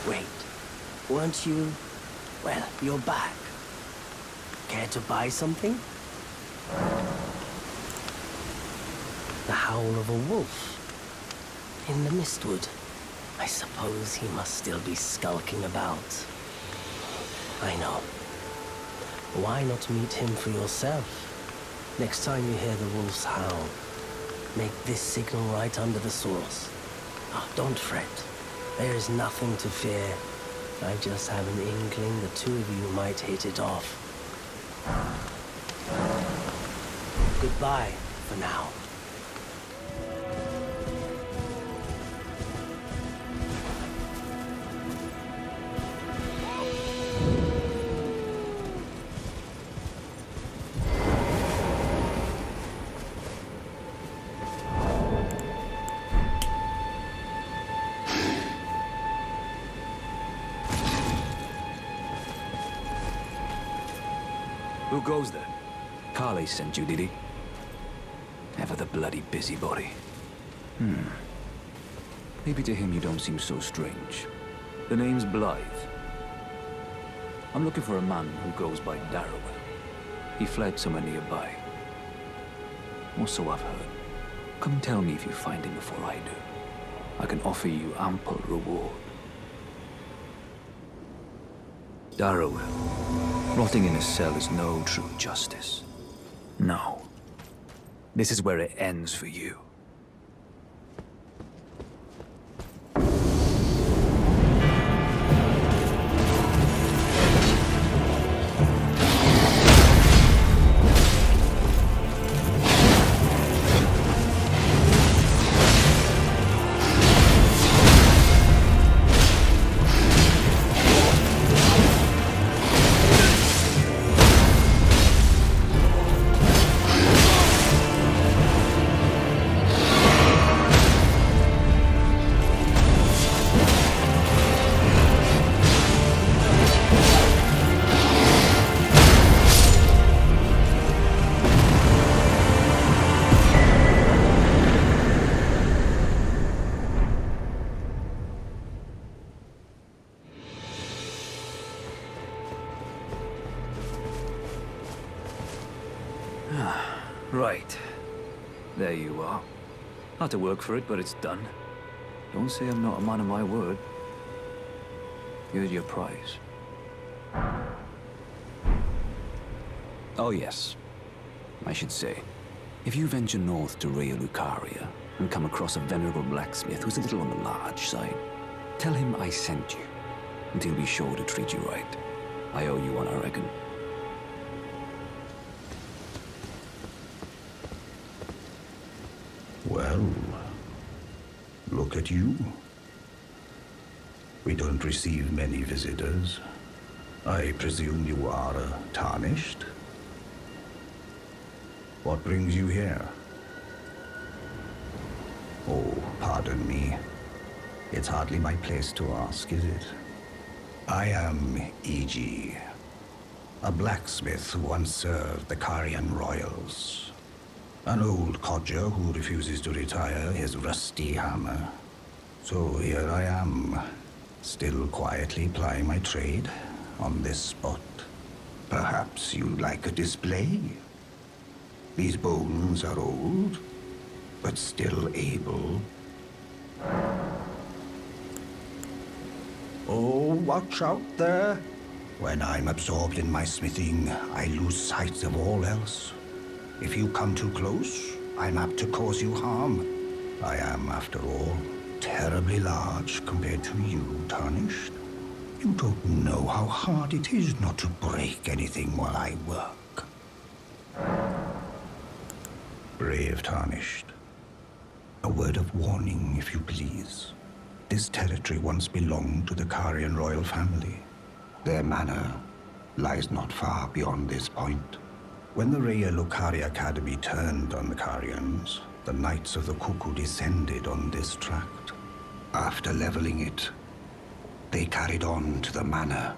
Wait, weren't you... Well, you're back. Care to buy something? The howl of a wolf. In the mistwood. I suppose he must still be skulking about. I know. Why not meet him for yourself? Next time you hear the wolf's howl, make this signal right under the source. Oh, don't fret. There is nothing to fear. I just have an inkling the two of you might hit it off. Goodbye, for now. Who goes there? Kale sent you, did he? Ever the bloody busybody. Maybe to him you don't seem so strange. The name's Blaidd. I'm looking for a man who goes by Darriwil. He fled somewhere nearby. Or so I've heard. Come tell me if you find him before I do. I can offer you ample reward. Darriwil. Rotting in a cell is no true justice. No. This is where it ends for you. Right. There you are. Had to work for it, but it's done. Don't say I'm not a man of my word. Here's your prize. Oh yes. I should say, if you venture north to Raya Lucaria and come across a venerable blacksmith who's a little on the large side, tell him I sent you, and he'll be sure to treat you right. I owe you one, I reckon. Well, look at you. We don't receive many visitors. I presume you are tarnished? What brings you here? Oh, pardon me. It's hardly my place to ask, is it? I am Iji, a blacksmith who once served the Carian royals. An old codger who refuses to retire his rusty hammer. So here I am, still quietly plying my trade on this spot. Perhaps you'd like a display? These bones are old, but still able. Oh, watch out there. When I'm absorbed in my smithing, I lose sight of all else. If you come too close, I'm apt to cause you harm. I am, after all, terribly large compared to you, Tarnished. You don't know how hard it is not to break anything while I work. Brave Tarnished. A word of warning, if you please. This territory once belonged to the Carian royal family. Their manor lies not far beyond this point. When the Raya Lucaria Academy turned on the Carians, the Knights of the Cuckoo descended on this tract. After leveling it, they carried on to the manor.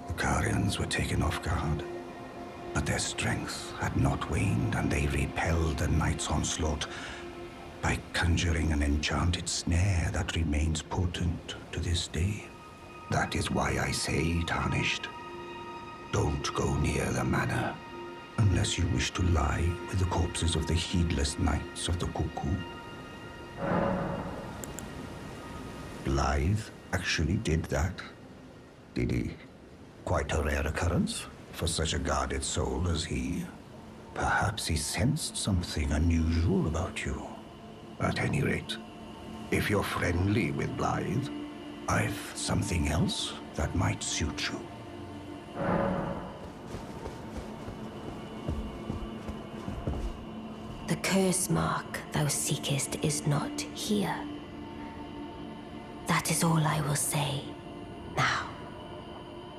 The Carians were taken off guard, but their strength had not waned, and they repelled the Knights' onslaught by conjuring an enchanted snare that remains potent to this day. That is why I say, Tarnished, don't go near the manor unless you wish to lie with the corpses of the heedless knights of the Cuckoo. Blaidd actually did that, did he? Quite a rare occurrence for such a guarded soul as he. Perhaps he sensed something unusual about you. At any rate, if you're friendly with Blaidd, I've something else that might suit you. The curse mark thou seekest is not here. That is all I will say. Now,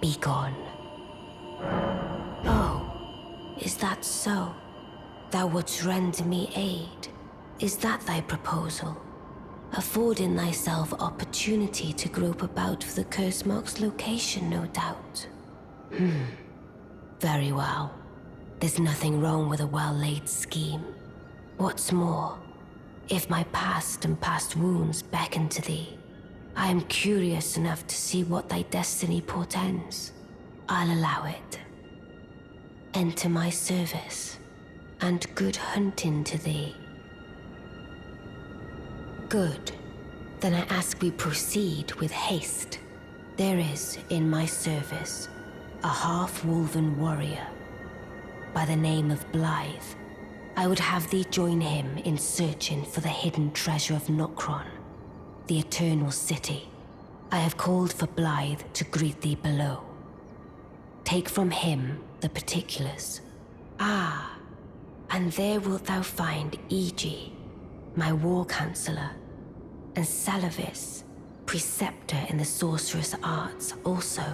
be gone. Oh, is that so? Thou wouldst render me aid. Is that thy proposal? Affording thyself opportunity to grope about for the curse mark's location, no doubt. Very well. There's nothing wrong with a well-laid scheme. What's more, if my past and past wounds beckon to thee, I am curious enough to see what thy destiny portends. I'll allow it. Enter my service, and good hunting to thee. Good. Then I ask we proceed with haste. There is, in my service, a half-wolven warrior by the name of Blaidd. I would have thee join him in searching for the hidden treasure of Nokron, the Eternal City. I have called for Blaidd to greet thee below. Take from him the particulars. Ah, and there wilt thou find Iji, my war counselor, and Seluvis, preceptor in the sorcerous arts also.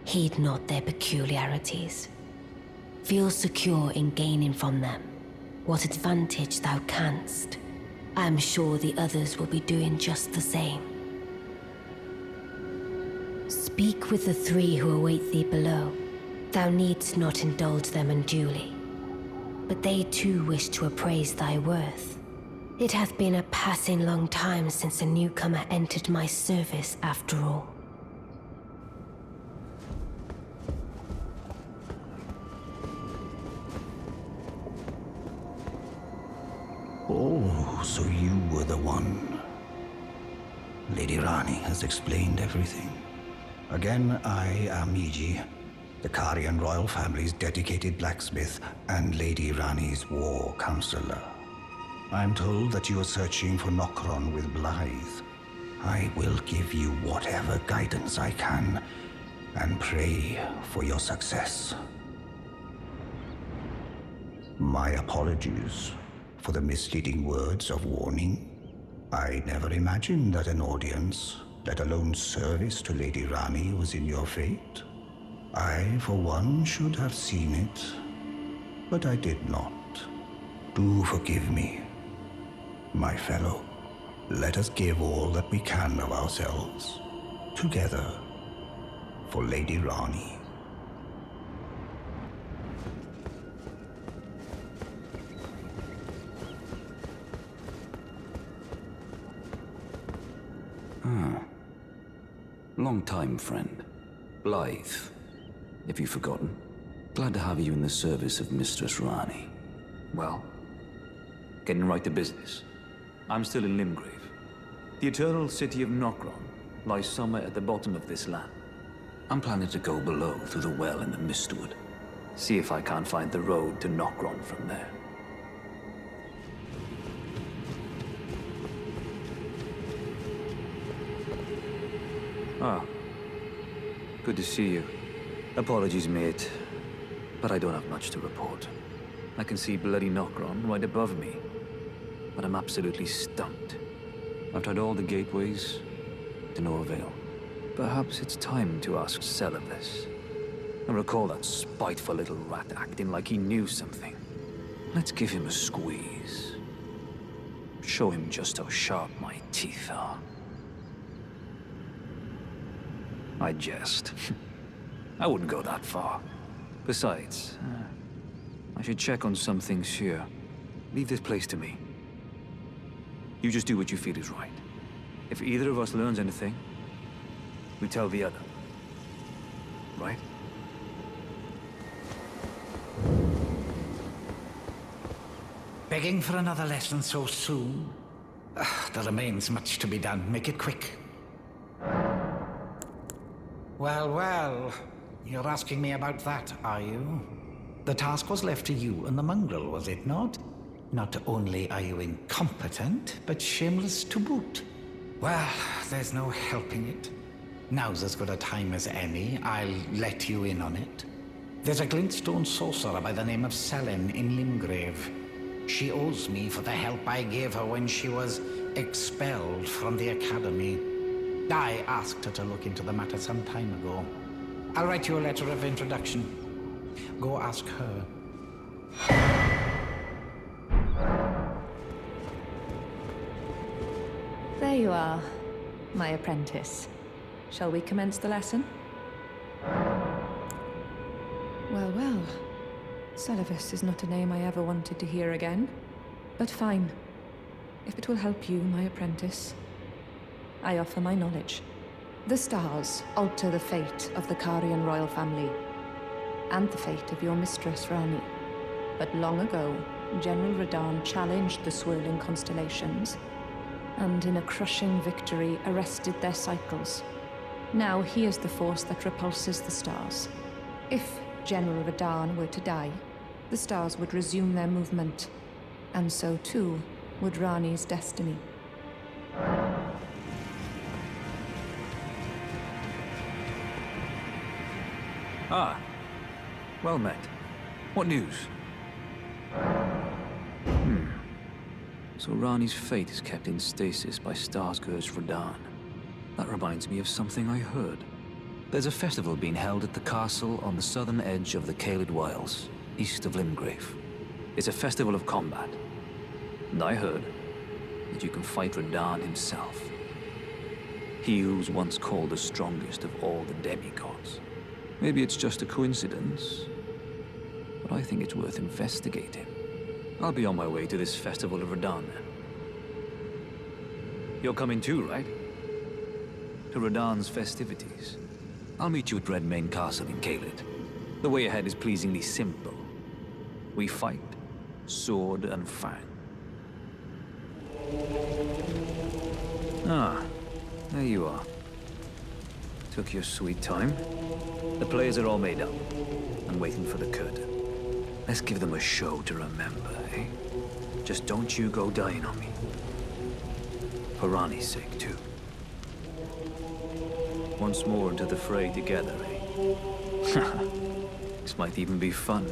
Heed not their peculiarities. Feel secure in gaining from them what advantage thou canst. I am sure the others will be doing just the same. Speak with the three who await thee below. Thou needst not indulge them unduly, but they too wish to appraise thy worth. It hath been a passing long time since a newcomer entered my service, after all. Oh, so you were the one. Lady Ranni has explained everything. Again, I am Iji, the Carian royal family's dedicated blacksmith and Lady Ranni's war counselor. I'm told that you are searching for Nokron with Blaidd. I will give you whatever guidance I can, and pray for your success. My apologies for the misleading words of warning. I never imagined that an audience, let alone service to Lady Ranni, was in your fate. I, for one, should have seen it, but I did not. Do forgive me, my fellow. Let us give all that we can of ourselves, together, for Lady Ranni. Long time, friend. Blaidd, if you've forgotten. Glad to have you in the service of Mistress Ranni. Well, getting right to business. I'm still in Limgrave. The eternal city of Nokron lies somewhere at the bottom of this land. I'm planning to go below through the well in the Mistwood. See if I can't find the road to Nokron from there. Ah, good to see you. Apologies, mate, but I don't have much to report. I can see bloody Nokron right above me, but I'm absolutely stumped. I've tried all the gateways, to no avail. Perhaps it's time to ask Seluvis. I recall that spiteful little rat acting like he knew something. Let's give him a squeeze. Show him just how sharp my teeth are. I jest. I wouldn't go that far. Besides, I should check on some things here. Leave this place to me. You just do what you feel is right. If either of us learns anything, we tell the other. Right? Begging for another lesson so soon? There remains much to be done. Make it quick. Well, well. You're asking me about that, are you? The task was left to you and the mongrel, was it not? Not only are you incompetent, but shameless to boot. Well, there's no helping it. Now's as good a time as any. I'll let you in on it. There's a glintstone sorcerer by the name of Sellen in Limgrave. She owes me for the help I gave her when she was expelled from the academy. I asked her to look into the matter some time ago. I'll write you a letter of introduction. Go ask her. There you are, my apprentice. Shall we commence the lesson? Well, well. Seluvis is not a name I ever wanted to hear again. But fine. If it will help you, my apprentice, I offer my knowledge. The stars alter the fate of the Carian royal family, and the fate of your mistress, Ranni. But long ago, General Radahn challenged the swirling constellations, and in a crushing victory arrested their cycles. Now he is the force that repulses the stars. If General Radahn were to die, the stars would resume their movement, and so too would Ranni's destiny. Ah, well met. What news? So Ranni's fate is kept in stasis by Starscourge Radahn. That reminds me of something I heard. There's a festival being held at the castle on the southern edge of the Kale Wilds, east of Limgrave. It's a festival of combat. And I heard that you can fight Radahn himself. He who's once called the strongest of all the demigods. Maybe it's just a coincidence, but I think it's worth investigating. I'll be on my way to this festival of Radahn then. You're coming too, right? To Radahn's festivities. I'll meet you at Redmane Castle in Kale. The way ahead is pleasingly simple. We fight, sword and fang. Ah, there you are. Took your sweet time. The players are all made up and waiting for the curtain. Let's give them a show to remember, eh? Just don't you go dying on me. For Ranni's sake, too. Once more into the fray together, eh? This might even be fun.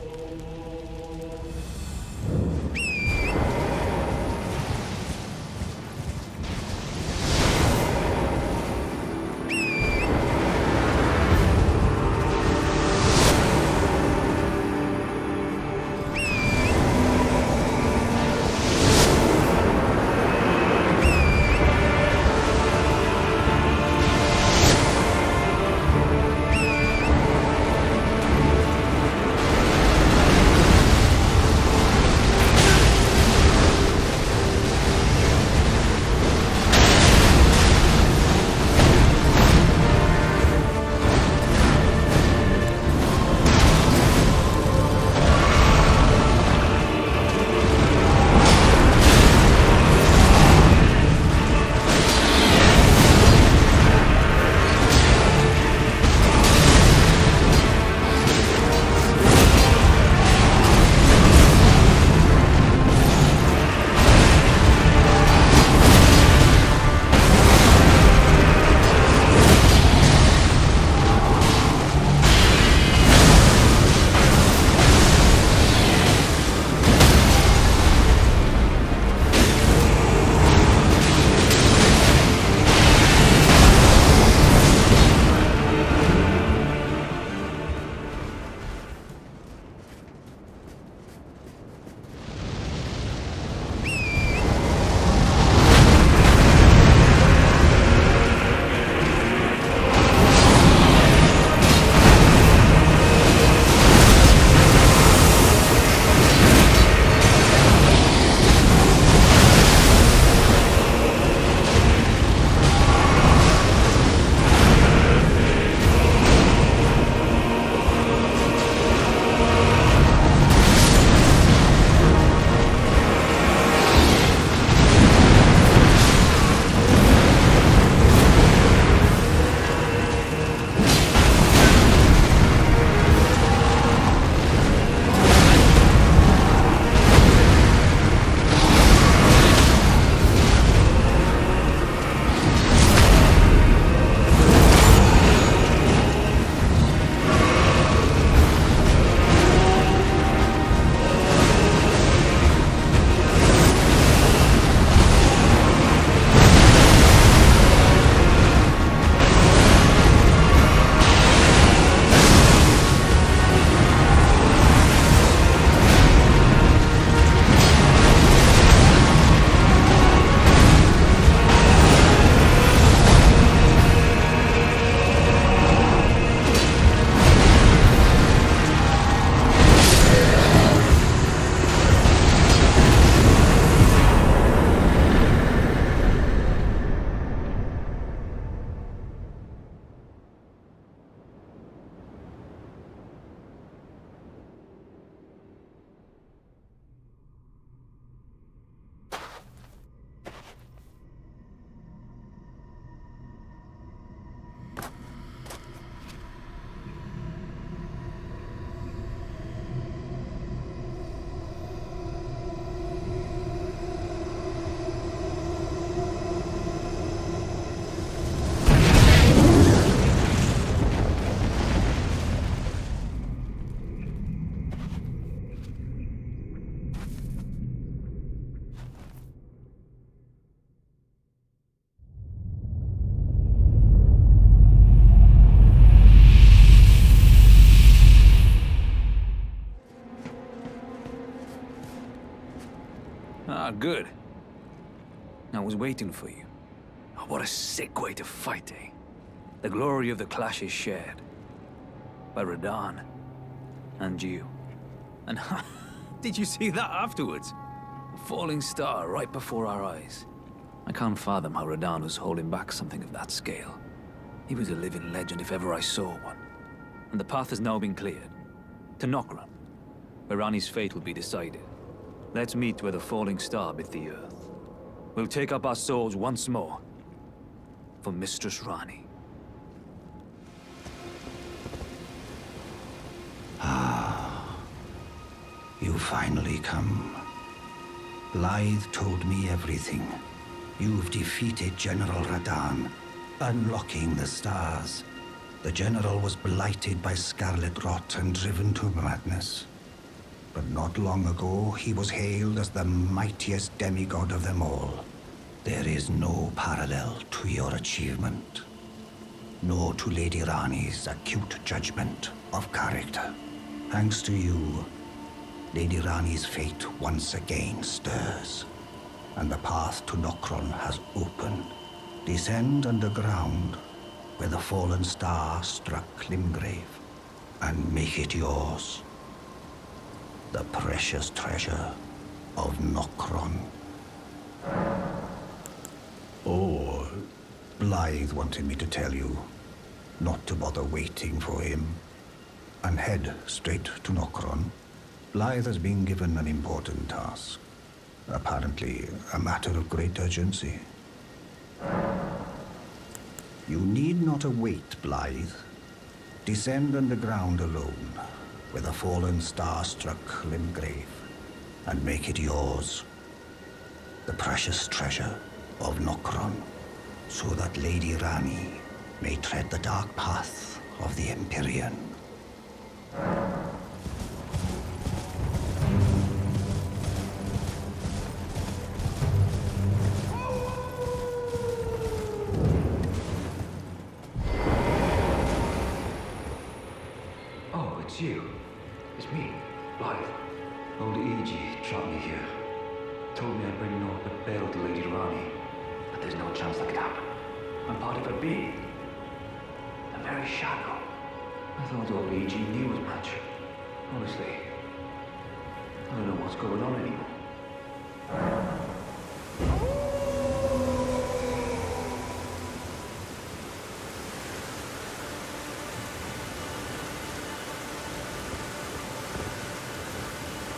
good. I was waiting for you. Oh, what a sick way to fight, eh? The glory of the clash is shared. By Radahn. And you. And did you see that afterwards? A falling star right before our eyes. I can't fathom how Radahn was holding back something of that scale. He was a living legend if ever I saw one. And the path has now been cleared. To Nokron, where Ranni's fate will be decided. Let's meet where the falling star bit the earth. We'll take up our swords once more. For Mistress Ranni. You finally come. Blaidd told me everything. You've defeated General Radahn, unlocking the stars. The General was blighted by scarlet rot and driven to madness. But not long ago, he was hailed as the mightiest demigod of them all. There is no parallel to your achievement. Nor to Lady Ranni's acute judgment of character. Thanks to you, Lady Ranni's fate once again stirs, and the path to Nokron has opened. Descend underground, where the fallen star struck Limgrave, and make it yours. The precious treasure of Nokron. Oh, Blaidd wanted me to tell you not to bother waiting for him, and head straight to Nokron. Blaidd has been given an important task. Apparently, a matter of great urgency. You need not await Blaidd. Descend underground alone, where the fallen star struck Limgrave, and make it yours. The precious treasure of Nokron, so that Lady Ranni may tread the dark path of the Empyrean. Oh, it's you. It's me, Blaidd. Old Iji trapped me here. Told me I'd bring naught but bale to Lady Ranni. But there's no chance that could happen. I'm part of a being. A very shadow. I thought old Iji knew as much. Honestly, I don't know what's going on anymore.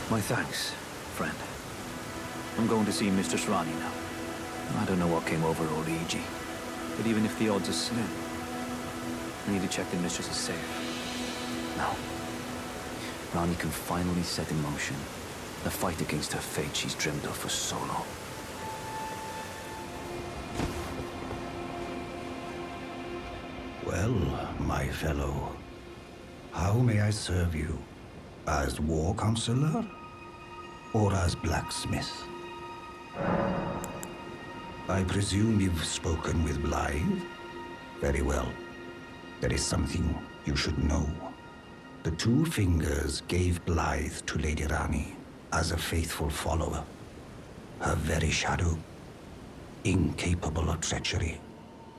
My thanks, friend. I'm going to see Mistress Ranni now. I don't know what came over old Iji, but even if the odds are slim, I need to check the Mistress is safe. Now, Ranni can finally set in motion the fight against her fate she's dreamed of for so long. Well, my fellow, how may I serve you? As war counselor? Or as blacksmith? I presume you've spoken with Blaidd? Very well. There is something you should know. The two fingers gave Blaidd to Lady Ranni as a faithful follower. Her very shadow, incapable of treachery.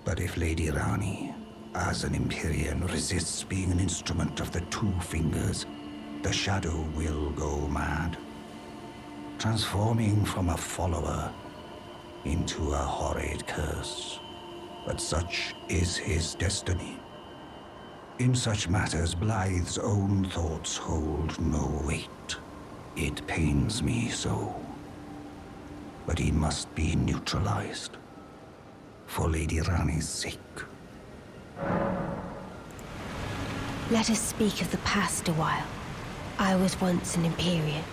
But if Lady Ranni, as an Empyrean, resists being an instrument of the two fingers, the shadow will go mad, transforming from a follower into a horrid curse. But such is his destiny. In such matters, Blaidd's own thoughts hold no weight. It pains me so. But he must be neutralized. For Lady Ranni's sake. Let us speak of the past a while. I was once an Empyrean,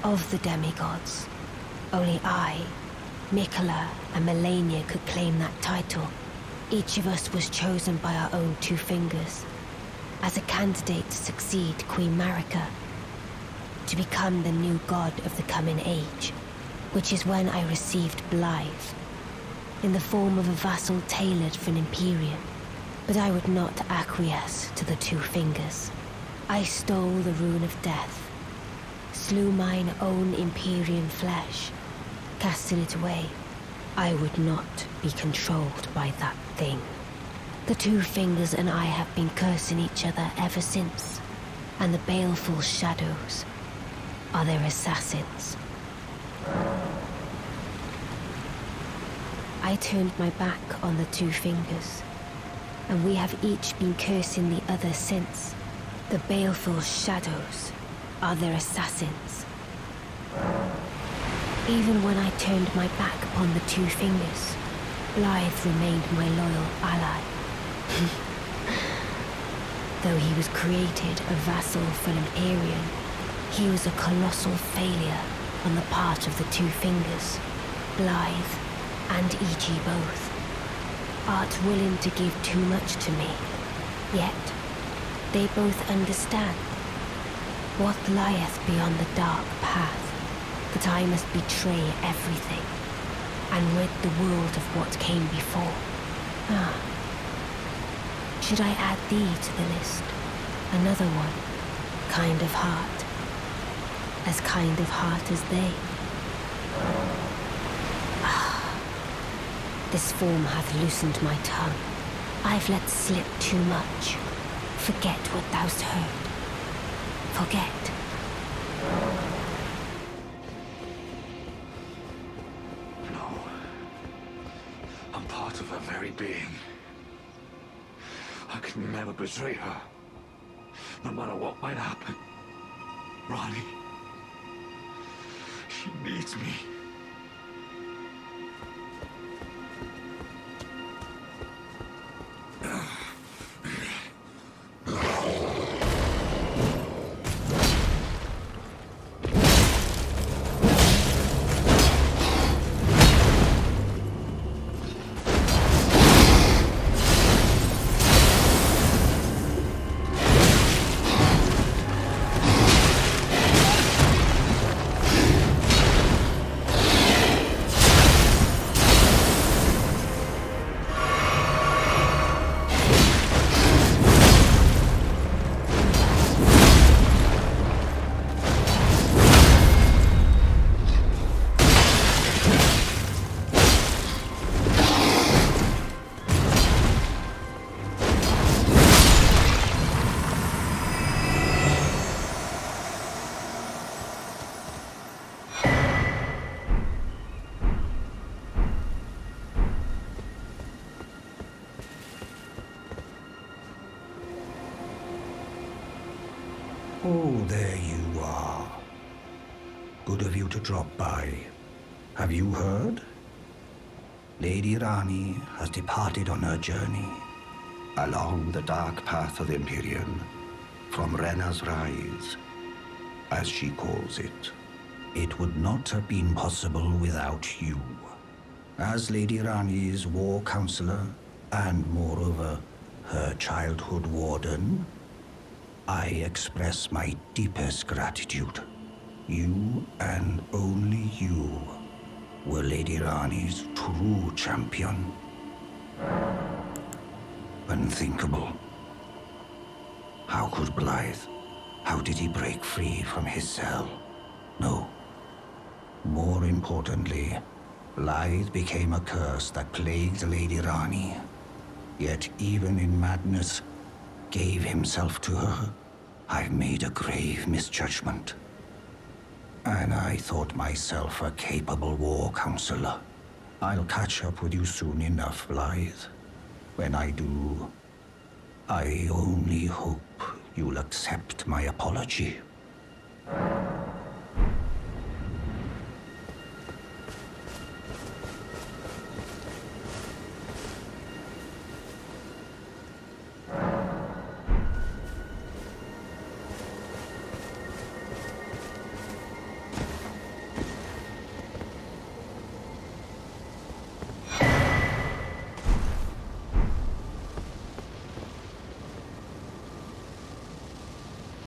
of the demigods. Only I, Mikola, and Melania could claim that title. Each of us was chosen by our own two fingers, as a candidate to succeed Queen Marika, to become the new god of the coming age, which is when I received Blaidd, in the form of a vassal tailored for an Empyrean. But I would not acquiesce to the two fingers. I stole the rune of death, slew mine own Empyrean flesh, casting it away. I would not be controlled by that thing. The Two Fingers and I have been cursing each other ever since, and the baleful shadows are their assassins. I turned my back on the Two Fingers, and we have each been cursing the other since. The baleful shadows are their assassins. Even when I turned my back upon the Two Fingers, Blaidd remained my loyal ally. Though he was created a vassal for an Empyrean, he was a colossal failure on the part of the Two Fingers. Blaidd and Iji both aren't willing to give too much to me, yet they both understand what lieth beyond the dark path, that I must betray everything and rid the world of what came before. Should I add thee to the list? Another one, kind of heart. As kind of heart as they. This form hath loosened my tongue. I've let slip too much. Forget what thou'st heard. Forget. No. I'm part of her very being. I can never betray her. No matter what might happen. Ranni. She needs me. Oh, there you are. Good of you to drop by. Have you heard? Lady Ranni has departed on her journey along the dark path of the Empyrean, from Renna's Rise, as she calls it. It would not have been possible without you. As Lady Ranni's war counselor, and moreover, her childhood warden, I express my deepest gratitude. You and only you were Lady Ranni's true champion. Unthinkable. How could Blaidd? How did he break free from his cell? No. More importantly, Blaidd became a curse that plagued Lady Ranni. Yet even in madness, gave himself to her. I've made a grave misjudgment. And I thought myself a capable war counselor. I'll catch up with you soon enough, Blaidd. When I do, I only hope you'll accept my apology.